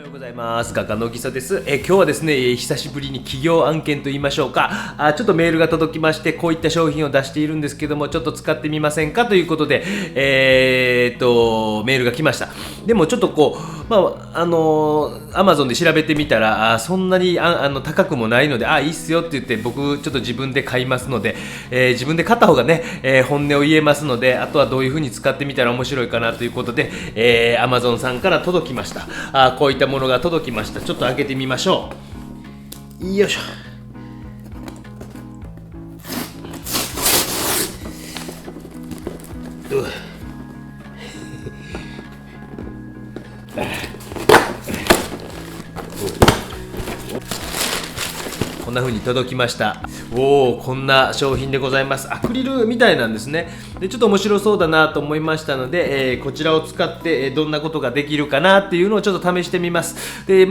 ようございます。画家のぎさです。今日はですね、久しぶりに企業案件と言いましょうか、ちょっとメールが届きまして、こういった商品を出しているんですけども、ちょっと使ってみませんかということで、メールが来ました。でもちょっとこう、Amazon で調べてみたら、そんなに高くもないので、いいっすよって言って、僕ちょっと自分で買いますので、自分で買った方がね、本音を言えますので、あとはどういう風に使ってみたら面白いかなということで、Amazon さんから届きました。こういったものが届きました。ちょっと開けてみましょう。よいしょ。こんな風に届きました。こんな商品でございます。アクリルみたいなんですね。でちょっと面白そうだなと思いましたので、こちらを使ってどんなことができるかなっていうのをちょっと試してみます。でい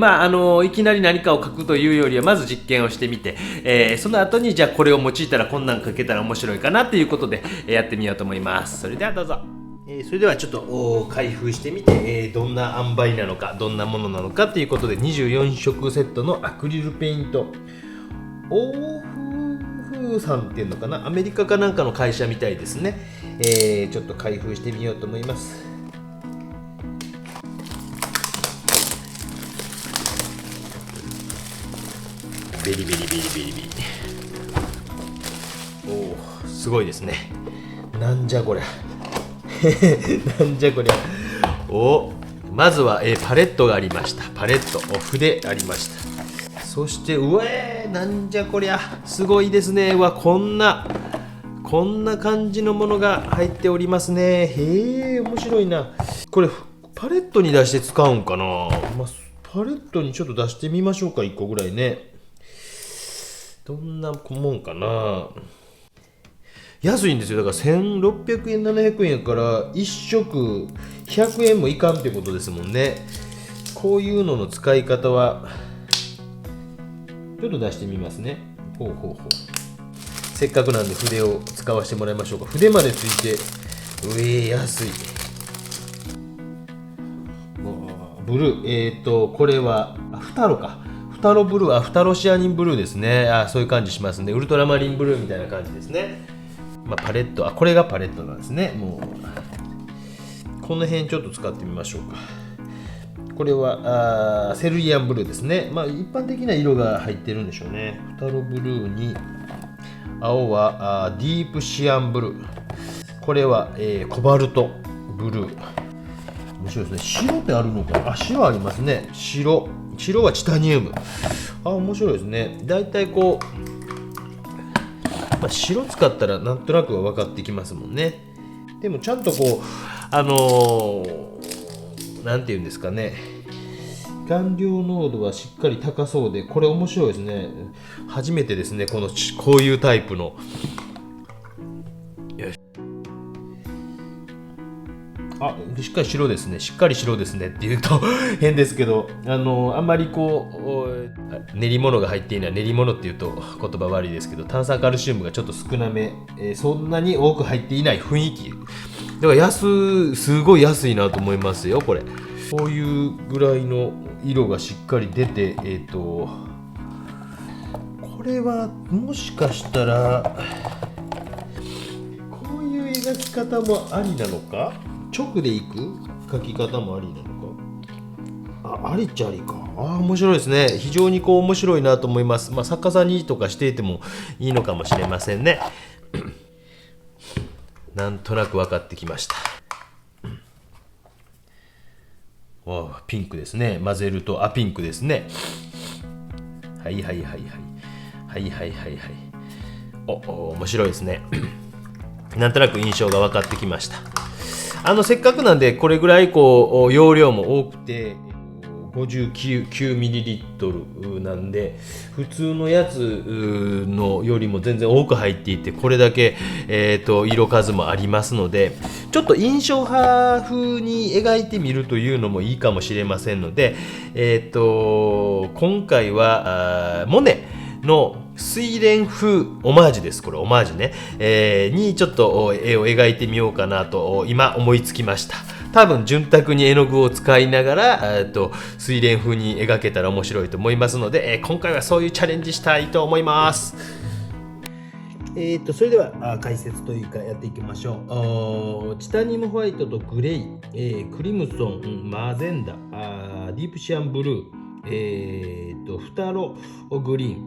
きなり何かを書くというよりはまず実験をしてみて、その後にじゃあこれを用いたらこんなん書けたら面白いかなっていうことで、やってみようと思います。それではどうぞ。それではちょっと開封してみて、どんな塩梅なのかどんなものなのかということで、24色セットのアクリルペイント、オーフーさんっていうのかな、アメリカかなんかの会社みたいですね。ちょっと開封してみようと思います。ベリベリベリベリベリ、すごいですね。なんじゃこりゃなんじゃこりゃ。まずは、パレットがありました。パレット、筆ありました。そしてなんじゃこりゃ、すごいですね。こんな感じのものが入っておりますね。面白いな。これパレットに出して使うんかな。パレットにちょっと出してみましょうか。1個ぐらいね。どんなもんかな。安いんですよ。だから1600円700円やから1色100円もいかんってことですもんね。こういうのの使い方はちょっと出してみますね。せっかくなんで筆を使わせてもらいましょうか。筆までついて安い。ブルー、これはフタロか。フタロブルー、フタロシアニンブルーですね。そういう感じしますね。ウルトラマリンブルーみたいな感じですね。パレット、これがパレットなんですね。もうこの辺ちょっと使ってみましょうか。これはセルリアンブルーですね。一般的な色が入ってるんでしょうね。フタロブルーに青はディープシアンブルー。これは、コバルトブルー。面白いですね。白ってあるのか。白ありますね。白はチタニウム。面白いですね。だいたいこう白使ったらなんとなくは分かってきますもんね。でもちゃんとこうなんていうんですかね、顔料濃度はしっかり高そうで、これ面白いですね。初めてですね、こういうタイプの。しっかり白ですね。しっかり白ですねって言うと変ですけど、あんまり練り物が入っていない、練り物っていうと言葉悪いですけど、炭酸カルシウムがちょっと少なめ、そんなに多く入っていない雰囲気だからすごい安いなと思いますよ。こういうぐらいの色がしっかり出て、これはもしかしたらこういう描き方もありなのか、直でいく描き方もありなのか。ありっちゃありか。面白いですね。非常に面白いなと思います。作家さんにとかしていてもいいのかもしれませんねなんとなく分かってきました。ピンクですね。混ぜるとピンクですね。はい面白いですねなんとなく印象が分かってきました。せっかくなんでこれぐらい容量も多くて59ml なんで、普通のやつのよりも全然多く入っていて、これだけ、色数もありますので、ちょっと印象派風に描いてみるというのもいいかもしれませんので、今回はモネの睡蓮風オマージュです。これオマージュね、にちょっと絵を描いてみようかなと今思いつきました。多分潤沢に絵の具を使いながら水蓮風に描けたら面白いと思いますので、今回はそういうチャレンジしたいと思います。それでは解説というかやっていきましょう。チタニウムホワイトとグレイ、クリムソン、マゼンダ、ディープシアンブルー、フタログリ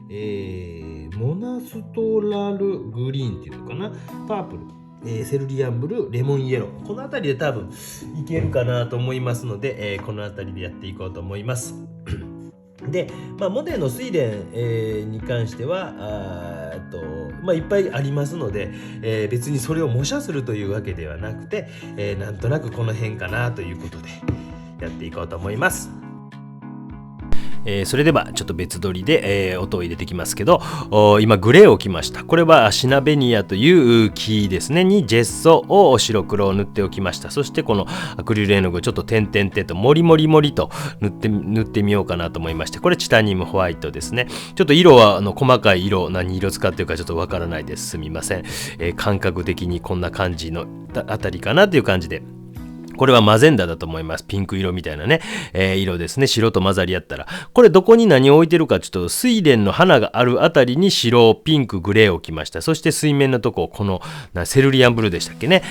ーン、モナストラルグリーンっていうのかな、パープル、セルリアンブルー、レモンイエロー、この辺りで多分いけるかなと思いますので、この辺りでやっていこうと思います。で、モネの睡蓮、に関してはいっぱいありますので、別にそれを模写するというわけではなくて、なんとなくこの辺かなということでやっていこうと思います。それではちょっと別撮りで、音を入れてきますけど、今グレーを置きました。これはシナベニアという木ですねにジェッソを白黒を塗っておきました。そしてこのアクリル絵の具をちょっと点々点とモリモリモリと塗ってみようかなと思いまして、これチタニウムホワイトですね。ちょっと色は細かい色、何色使ってるかちょっとわからないです。すみません。感覚的にこんな感じのあたりかなという感じで。これはマゼンダだと思います。ピンク色みたいなね、色ですね。白と混ざり合ったら。これどこに何を置いてるか、ちょっと睡蓮の花があるあたりに白、ピンク、グレーを置きました。そして水面のとこ、このセルリアンブルーでしたっけね、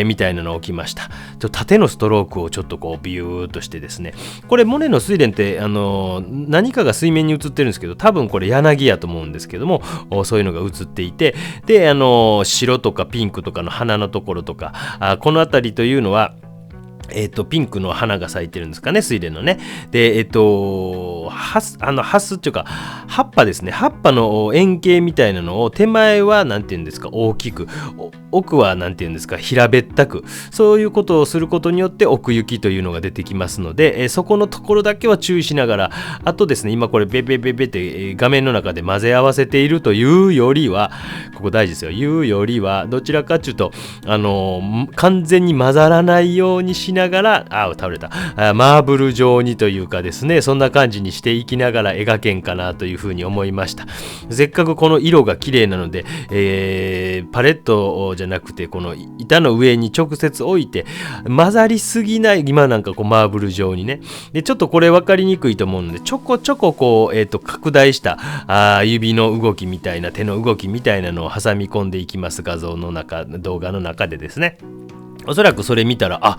みたいなのを置きました。縦のストロークをちょっとこうビューっとしてですね。これモネの睡蓮って何かが水面に映ってるんですけど、多分これ柳やと思うんですけども、そういうのが映っていて、で白とかピンクとかの花のところとか、このあたりというのはピンクの花が咲いてるんですかね、睡蓮のね。で、ハスっていうか、葉っぱですね。葉っぱの円形みたいなのを、手前はなんていうんですか、大きく、奥はなんていうんですか、平べったく、そういうことをすることによって奥行きというのが出てきますので、そこのところだけは注意しながら、あとですね、今これベベベベって画面の中で混ぜ合わせているというよりは、ここ大事ですよ、いうよりは、どちらかというと、完全に混ざらないようにしながら、倒れた、マーブル状にというかですね、そんな感じにしていきながら描けんかなというふうに思いました。せっかくこの色が綺麗なので、パレットじゃなくてこの板の上に直接置いて混ざりすぎない、今なんかこうマーブル状にね。でちょっとこれ分かりにくいと思うので、ちょこちょここう、拡大した指の動きみたいな、手の動きみたいなのを挟み込んでいきます。動画の中でですね。おそらくそれ見たら、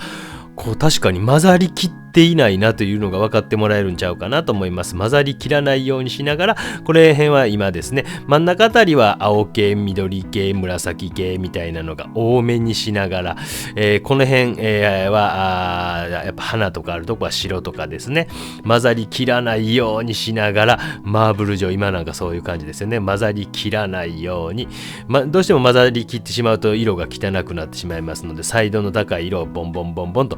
こう確かに混ざりきっていないなというのが分かってもらえるんちゃうかなと思います。混ざりきらないようにしながら、これ辺は今ですね、真ん中あたりは青系、緑系、紫系みたいなのが多めにしながら、この辺、はやっぱ花とかあるとこは白とかですね、混ざりきらないようにしながら、マーブル状、今なんかそういう感じですよね。混ざりきらないように、どうしても混ざりきってしまうと色が汚くなってしまいますので、彩度の高い色をボンボンボンボンと、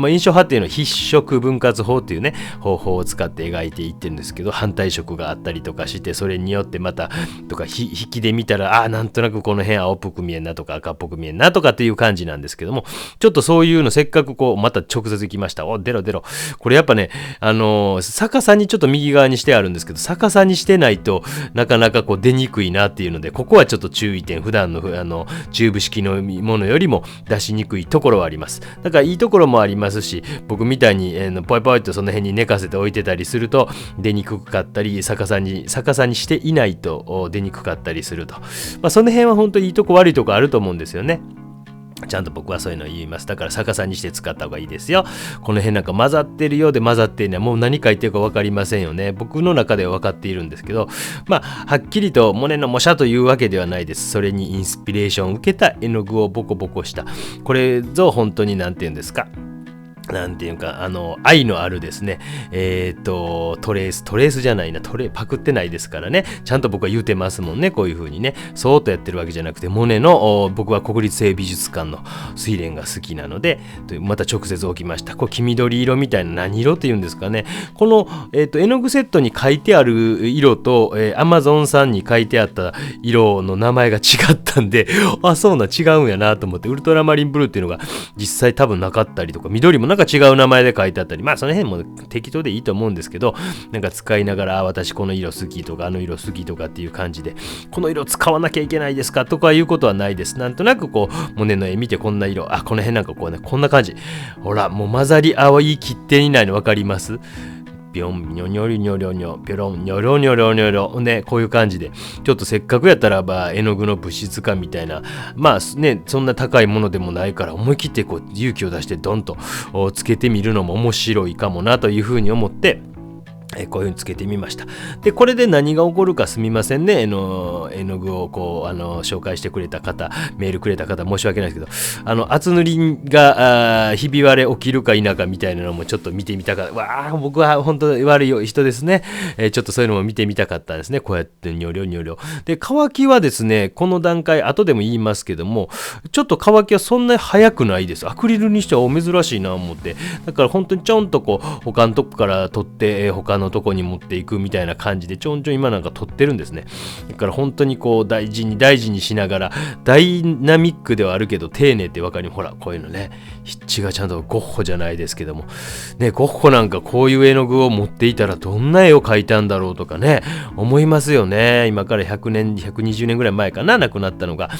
印象派っていうのは必色分割法っていうね方法を使って描いていってるんですけど、反対色があったりとかして、それによってまたとか引きで見たら、なんとなくこの辺青っぽく見えんなとか赤っぽく見えんなとかっていう感じなんですけども、ちょっとそういうのせっかくこうまた直接行きました。出ろこれやっぱね、逆さにちょっと右側にしてあるんですけど、逆さにしてないとなかなかこう出にくいなっていうので、ここはちょっと注意点、普段のチューブ式のものよりも出しにくいところはあります。だからいいところもありますし、僕みたいにポイポイっとその辺に寝かせて置いてたりすると出にくかったり、逆さにしていないと出にくかったりすると、その辺は本当にいいとこ悪いとこあると思うんですよね。ちゃんと僕はそういうのを言います。だから逆さにして使った方がいいですよ。この辺なんか混ざってるようで混ざっていない、もう何書いてるか分かりませんよね。僕の中では分かっているんですけど、はっきりとモネの模写というわけではないです。それにインスピレーションを受けた絵の具をボコボコした、これぞ本当になんていうんですか、なんていうか、愛のあるですね、トレースじゃないな、パクってないですからね、ちゃんと僕は言うてますもんね、こういう風にね、そーっとやってるわけじゃなくて、モネの、僕は国立西美術館の睡蓮が好きなので、また直接置きました。これ黄緑色みたいな、何色っていうんですかね、この、絵の具セットに書いてある色と、Amazon さんに書いてあった色の名前が違ったんで、そうな違うんやなと思って、ウルトラマリンブルーっていうのが実際多分なかったりとか、緑もなかか違う名前で書いてあったり、まあその辺も適当でいいと思うんですけど、なんか使いながら、私この色好きとかあの色好きとかっていう感じで、この色使わなきゃいけないですかとかいうことはないです。なんとなくこうモネの絵見てこんな色、この辺なんかこうね、こんな感じ、ほらもう混ざり合いきっていないの分かります？ビョンニョニョリニョリョニョピョロンニョロニョロニョロね、こういう感じでちょっとせっかくやったらば絵の具の物質感みたいな、まあね、そんな高いものでもないから思い切ってこう勇気を出してドンとつけてみるのも面白いかもなというふうに思ってこういうふうにつけてみました。で、これで何が起こるかすみませんね。絵の具をこう紹介してくれた方、メールくれた方、申し訳ないですけど、厚塗りがひび割れ起きるか否かみたいなのもちょっと見てみたかった。僕は本当悪い人ですね。ちょっとそういうのも見てみたかったですね。こうやってニョリョニョリョ。で、乾きはですね、この段階、後でも言いますけども、ちょっと乾きはそんなに早くないです。アクリルにしては珍しいなと思って。だから本当にちょんとこう、他のとこから取って、他のとこに持っていくみたいな感じでちょんちょん今なんか撮ってるんですね。だから本当にこう大事にしながら、ダイナミックではあるけど丁寧って分かり、ほらこういうのね、筆致がちゃんとゴッホじゃないですけどもね、ゴッホなんかこういう絵の具を持っていたらどんな絵を描いたんだろうとかね、思いますよね。今から100年120年ぐらい前かな、亡くなったのが、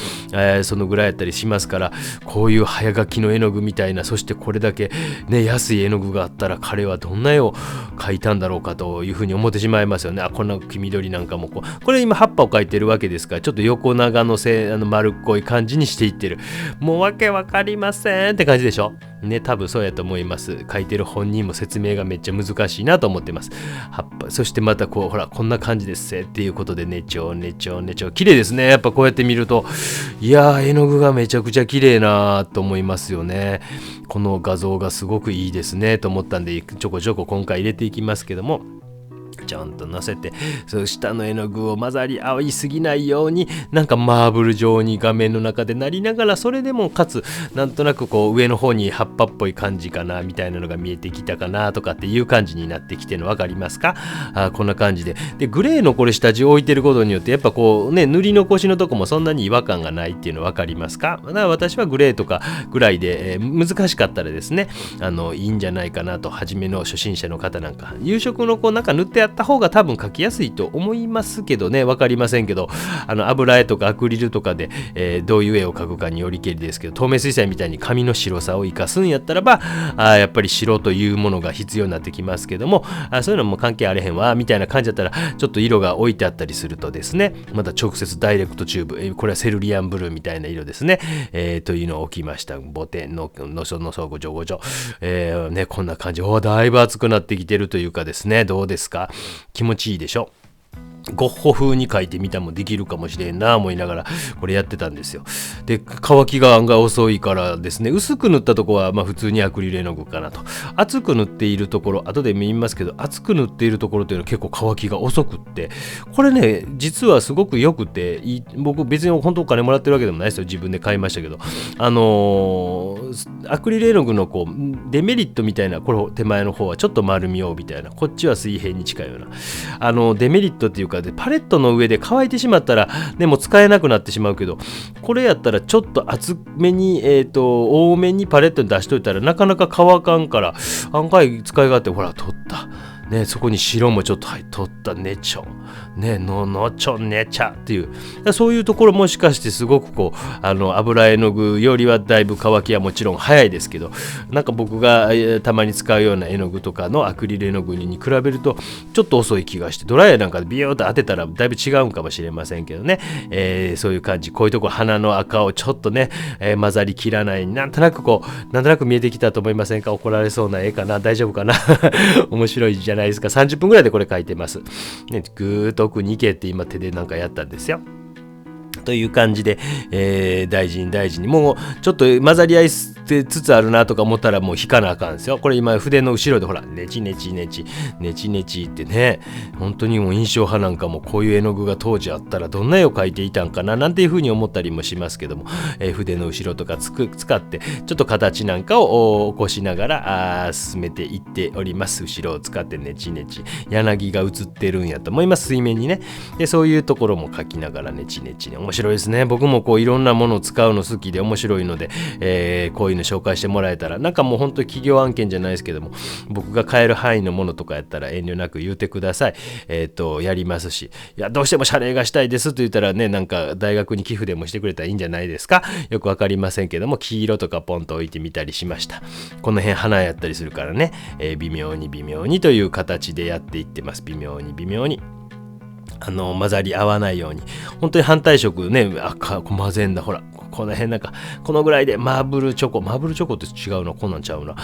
そのぐらいやったりしますから、こういう早書きの絵の具みたいな、そしてこれだけね安い絵の具があったら彼はどんな絵を描いたんだろうかというふうに思ってしまいますよね。こんな黄緑なんかもこれ今葉っぱを描いてるわけですから、ちょっと横長の丸っこい感じにしていってる。もうわけわかりませんって感じでしょね。多分そうやと思います。描いてる本人も説明がめっちゃ難しいなと思ってます。葉っぱ、そしてまたこうほらこんな感じですっていうことでねちょ綺麗ですね。やっぱこうやって見ると、いやー絵の具がめちゃくちゃ綺麗なと思いますよね。この画像がすごくいいですねと思ったんで、ちょこちょこ今回入れていきますけども、ちゃんと乗せて、その下の絵の具を混ざり合いすぎないように、なんかマーブル状に画面の中でなりながら、それでもかつなんとなくこう上の方に葉っぱっぽい感じかなみたいなのが見えてきたかなとかっていう感じになってきてるの分かりますか？こんな感じでグレーのこれ下地を置いてることによってやっぱこうね、塗り残しのとこもそんなに違和感がないっていうの分かりますか？だから私はグレーとかぐらいで、難しかったらですね、いいんじゃないかなと。初めの初心者の方なんか夕食のこうなんか塗ってあった方が多分描きやすいと思いますけどね、分かりませんけど、油絵とかアクリルとかで、どういう絵を描くかによりけりですけど、透明水彩みたいに紙の白さを生かすんやったらばやっぱり白というものが必要になってきますけども、そういうのも関係あれへんわみたいな感じだったら、ちょっと色が置いてあったりするとですね、また直接ダイレクトチューブ、これはセルリアンブルーみたいな色ですね、というのを置きました。ボテンのそのごちょごちょ、ね、こんな感じ。だいぶ熱くなってきてるというかですね、どうですか？気持ちいいでしょ？ゴッホ風に描いてみたもできるかもしれんな思いながらこれやってたんですよ。で、乾きが案外遅いからですね、薄く塗ったとこはまあ普通にアクリル絵の具かなと。厚く塗っているところ、後で見ますけど、厚く塗っているところというのは結構乾きが遅くって、これね実はすごく良くて僕別に本当お金もらってるわけでもないですよ。自分で買いましたけど、アクリル絵の具のこうデメリットみたいな、これ手前の方はちょっと丸みをみたいな、こっちは水平に近いようなデメリットっていうかで、パレットの上で乾いてしまったらね、もう使えなくなってしまうけど、これやったらちょっと厚めに多めにパレットに出しといたらなかなか乾かんから、案外使い勝手、ほら取ったね、そこに白もちょっと取ったねちょねのちょねちゃっていう、そういうところもしかしてすごくこう油絵の具よりはだいぶ乾きはもちろん早いですけど、なんか僕がたまに使うような絵の具とかのアクリル絵の具に比べるとちょっと遅い気がして、ドライヤーなんかでビヨーッと当てたらだいぶ違うんかもしれませんけどね、そういう感じ。こういうとこ鼻の赤をちょっとね、混ざりきらない、なんとなく見えてきたと思いませんか？怒られそうな絵かな？大丈夫かな？面白いじゃないですか。30分ぐらいでこれ描いてます、ね、ぐーっと奥に行けって今手でなんかやったんですよ。という感じで、大事にもうちょっと混ざり合いつつあるなとか思ったらもう引かなあかんですよ。これ今筆の後ろでほらネチってね、本当にもう印象派なんかもこういう絵の具が当時あったらどんな絵を描いていたんかななんていうふうに思ったりもしますけども、筆の後ろとか使ってちょっと形なんかを起こしながら進めていっております。後ろを使ってネチ柳が映ってるんやと思います、水面にね。でそういうところも描きながらネチ面面白いですね。僕もこういろんなものを使うの好きで面白いので、こういうの紹介してもらえたら、なんかもう本当に企業案件じゃないですけども、僕が買える範囲のものとかやったら遠慮なく言うてください。やりますし、いやどうしても謝礼がしたいですと言ったらね、なんか大学に寄付でもしてくれたらいいんじゃないですか。よくわかりませんけども、黄色とかポンと置いてみたりしました。この辺花やったりするからね、微妙に微妙にという形でやっていってます。微妙に微妙に。混ざり合わないように、本当に反対色ね、混ぜんだ、ほらこの辺なんかこのぐらいでマーブルチョコって違うの、こんなんちゃうな、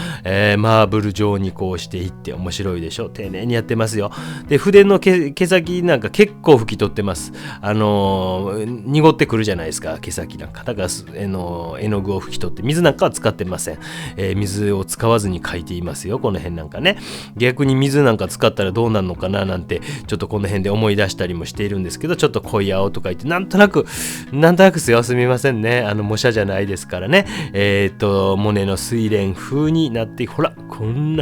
マーブル状にこうしていって面白いでしょ。丁寧にやってますよ。で筆の毛先なんか結構拭き取ってます。濁ってくるじゃないですか、毛先なんか。だから絵の具を拭き取って、水なんかは使ってません。水を使わずに描いていますよ、この辺なんかね。逆に水なんか使ったらどうなるのかななんてちょっとこの辺で思い出したりもしているんですけど、ちょっと濃い青とか言ってなんとなくすよ、すみませんね、模写じゃないですからね。モネの睡蓮風になって、ほらこん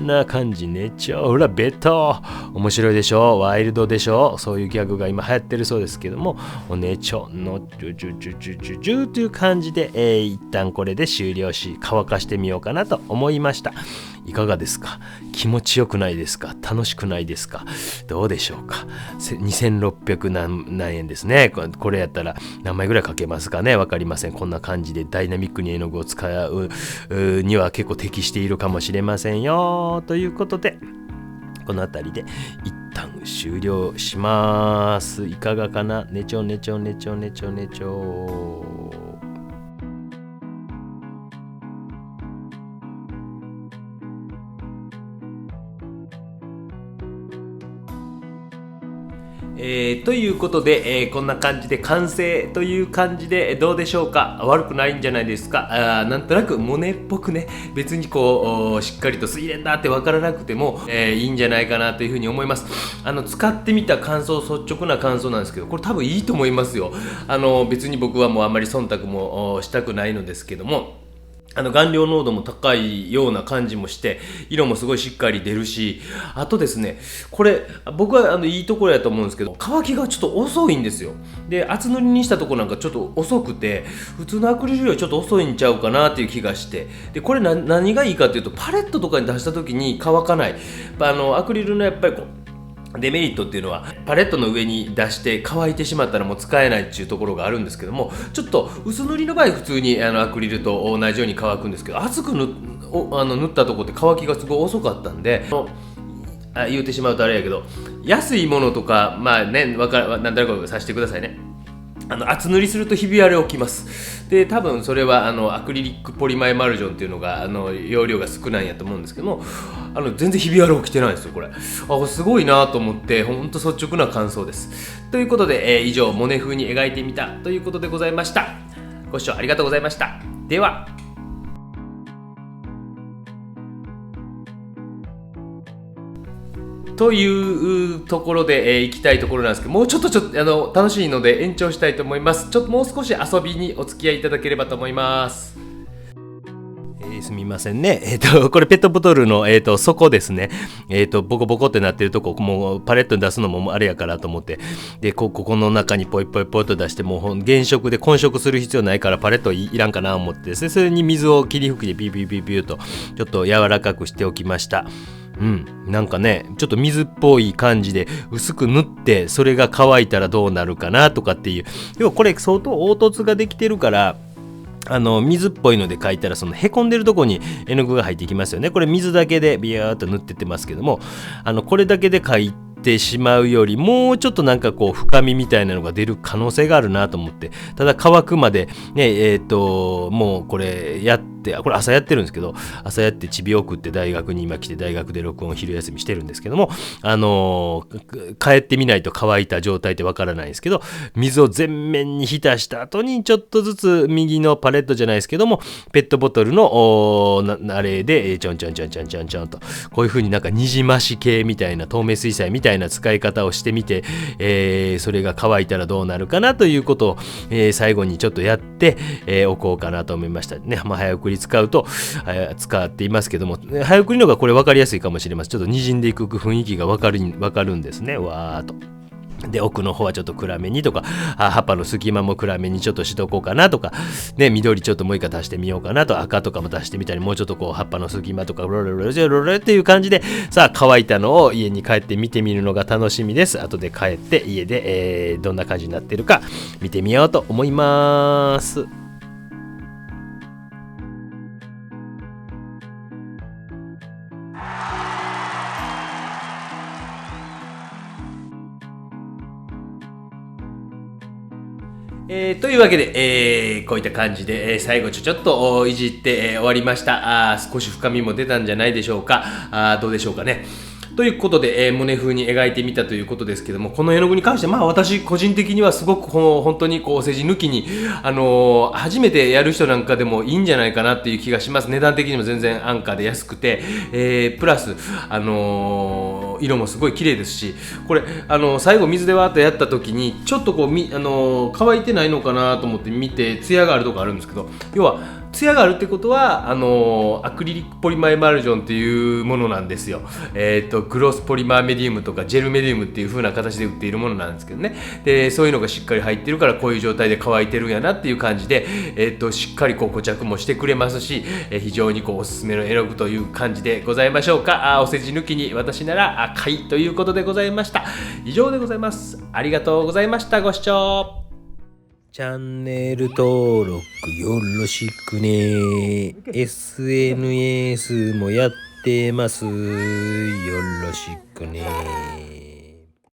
な感じね。ほらベト面白いでしょ、ワイルドでしょ。そういうギャグが今流行ってるそうですけども、おねちょのジュジュジュジュジュジュという感じで、一旦これで終了し、乾かしてみようかなと思いました。いかがですか？気持ちよくないですか？楽しくないですか？どうでしょうか？2600何円ですね。これやったら何枚ぐらいかけますかね？わかりません。こんな感じでダイナミックに絵の具を使うには結構適しているかもしれませんよ。ということで、この辺りで一旦終了します。いかがかな？ねちょねちょねちょねちょねちょ。ということで、こんな感じで完成という感じでどうでしょうか？悪くないんじゃないですか？なんとなくモネっぽくね、別にこうしっかりと睡蓮だって分からなくても、いいんじゃないかなというふうに思います。使ってみた感想、率直な感想なんですけど、これ多分いいと思いますよ。別に僕はもうあんまり忖度もしたくないのですけども、顔料濃度も高いような感じもして、色もすごいしっかり出るし、あとですね、これ僕はいいところやと思うんですけど、乾きがちょっと遅いんですよ。で、厚塗りにしたとこなんかちょっと遅くて、普通のアクリルよりちょっと遅いんちゃうかなっていう気がして、でこれ何がいいかっていうと、パレットとかに出した時に乾かない。アクリルのやっぱりこうデメリットっていうのは、パレットの上に出して乾いてしまったらもう使えないっていうところがあるんですけども、ちょっと薄塗りの場合普通にアクリルと同じように乾くんですけど、厚く塗ったところって乾きがすごい遅かったんで、言うてしまうとあれやけど、安いものとかまあね、なんとなくさせてくださいね。厚塗りするとひび割れ起きます。で、多分それはアクリリックポリマエマルジョンっていうのが容量が少ないんやと思うんですけども、全然ひび割れ起きてないんですよ。これすごいなと思って、ほんと率直な感想です。ということで、以上モネ風に描いてみたということでございました。ご視聴ありがとうございました。では。というところで、行きたいところなんですけど、もうちょっと楽しいので延長したいと思います。もう少し遊びにお付き合いいただければと思います。すみませんね。これペットボトルの、底ですね。ボコボコってなってるとこ、もうパレットに出すのもあれやからと思って、で、ここの中にポイポイポイと出して、もう原色で混色する必要ないからパレットいらんかなと思ってですね、それに水を霧吹きでビュービュービュービューとちょっと柔らかくしておきました。なんかね、ちょっと水っぽい感じで薄く塗って、それが乾いたらどうなるかなとかっていう。要はこれ相当凹凸ができてるから、水っぽいので描いたら、そのへこんでるとこに絵の具が入っていきますよね。これ水だけでビヤーっと塗ってってますけども、これだけで描いてしまうよりもうちょっとなんかこう深みみたいなのが出る可能性があるなと思って、ただ乾くまでね、もうこれやって、これ朝やってるんですけど、朝やってちび送って大学に今来て、大学で録音昼休みしてるんですけども、帰ってみないと乾いた状態ってわからないんですけど、水を全面に浸した後にちょっとずつ右のパレットじゃないですけども、ペットボトルのあれでちょんちょんちょんちょんちょんちょんと、こういう風になんかにじまし系みたいな、透明水彩みたいな使い方をしてみて、それが乾いたらどうなるかなということを、最後にちょっとやって、おこうかなと思いましたね。早送り使うと、使っていますけども、早送りの方がこれ分かりやすいかもしれません。ちょっとにじんでいく雰囲気が分かるんですね。わーっと。で奥の方はちょっと暗めにとか、葉っぱの隙間も暗めにちょっとしとこうかなとかね、緑ちょっともう一回足してみようかなと、赤とかも足してみたり、もうちょっとこう葉っぱの隙間とかロロロロロロっていう感じで、さあ乾いたのを家に帰って見てみるのが楽しみです。後で帰って家で、どんな感じになってるか見てみようと思います。というわけで、こういった感じで、最後ちょっといじって、終わりました。少し深みも出たんじゃないでしょうか。どうでしょうかね。ということで、モネ風に描いてみたということですけども、この絵の具に関して私個人的にはすごく本当にこうお世辞抜きに、初めてやる人なんかでもいいんじゃないかなっていう気がします。値段的にも全然安価で安くて、プラス、色もすごい綺麗ですし、これ最後水でわーっとやった時にちょっとこう乾いてないのかなと思って見てツヤがあるとこあるんですけど、要はツヤがあるってことはアクリリックポリマーエマルジョンっていうものなんですよ。グロスポリマーメディウムとかジェルメディウムっていう風な形で売っているものなんですけどね。でそういうのがしっかり入ってるからこういう状態で乾いてるんやなっていう感じで、しっかりこう固着もしてくれますし、非常にこうおすすめの絵の具という感じでございましょうか。お世辞抜きに私なら買いということでございました。以上でございます。ありがとうございました。ご視聴チャンネル登録よろしくね。SNS もやってます。よろしくね。